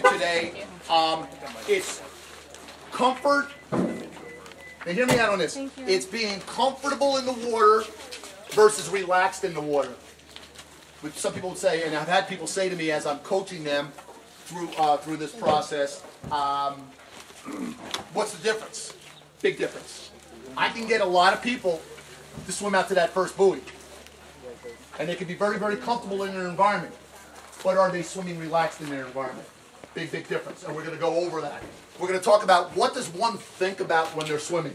today. It's comfort. Now hear me out on this. It's being comfortable in the water versus relaxed in the water. Which some people would say, and I've had people say to me as I'm coaching them through this process, what's the difference? Big difference. I can get a lot of people to swim out to that first buoy. And they can be very, very comfortable in their environment. But are they swimming relaxed in their environment? Big, big difference. And we're going to go over that. We're going to talk about what does one think about when they're swimming.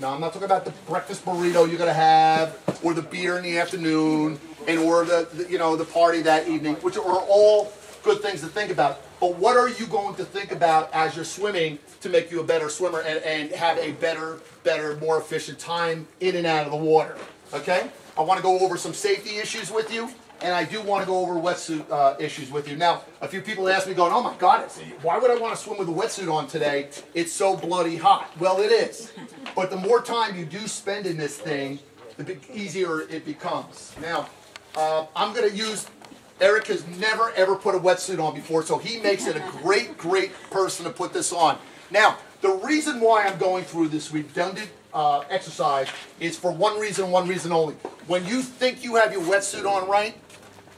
Now, I'm not talking about the breakfast burrito you're going to have, or the beer in the afternoon, and or the party that evening, which are all good things to think about. But what are you going to think about as you're swimming to make you a better swimmer and have a better, more efficient time in and out of the water? Okay? I want to go over some safety issues with you, and I do want to go over wetsuit issues with you. Now, a few people ask me going, oh my God, why would I want to swim with a wetsuit on today? It's so bloody hot. Well, it is. But the more time you do spend in this thing, the easier it becomes. Now, I'm going to use, Eric has never ever put a wetsuit on before, so he makes it a great, great person to put this on. Now, the reason why I'm going through this redundant exercise is for one reason only. When you think you have your wetsuit on right,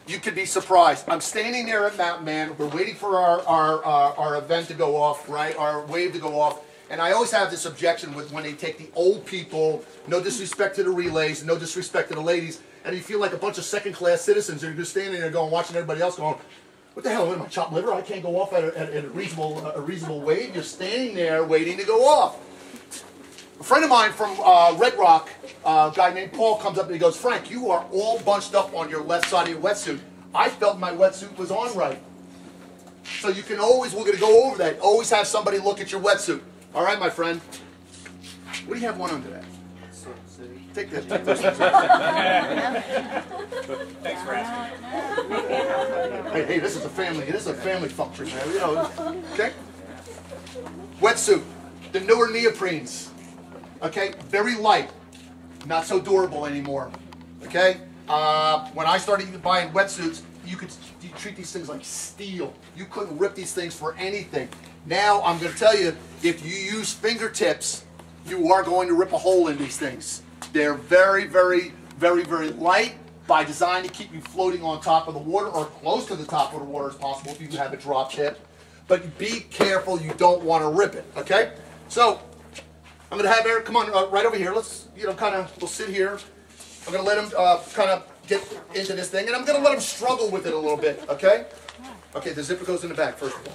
you could be surprised. I'm standing there at Mountain Man. We're waiting for our event to go off, right? Our wave to go off. And I always have this objection with when they take the old people, no disrespect to the relays, no disrespect to the ladies, and you feel like a bunch of second-class citizens are just standing there going, watching everybody else going, what the hell, am I chopped liver? I can't go off at a reasonable wave. You're standing there waiting to go off. A friend of mine from Red Rock, a guy named Paul, comes up and he goes, Frank, you are all bunched up on your left side of your wetsuit. I felt my wetsuit was on right. So you can always, we're going to go over that, always have somebody look at your wetsuit. All right, my friend. What do you have one under that? Take this. Thanks for asking. Hey, this is a family function, man. You know, okay? Wetsuit. The newer neoprenes. Okay? Very light. Not so durable anymore. Okay? When I started buying wetsuits, you treat these things like steel. You couldn't rip these things for anything. Now, I'm going to tell you, if you use fingertips, you are going to rip a hole in these things. They're very, very, very, very light by design to keep you floating on top of the water or close to the top of the water as possible if you have a drop tip. But be careful, you don't want to rip it, okay? So, I'm going to have Eric come on right over here. Let's, we'll sit here. I'm going to let him kind of get into this thing, and I'm going to let him struggle with it a little bit, okay? Okay, the zipper goes in the back first of all.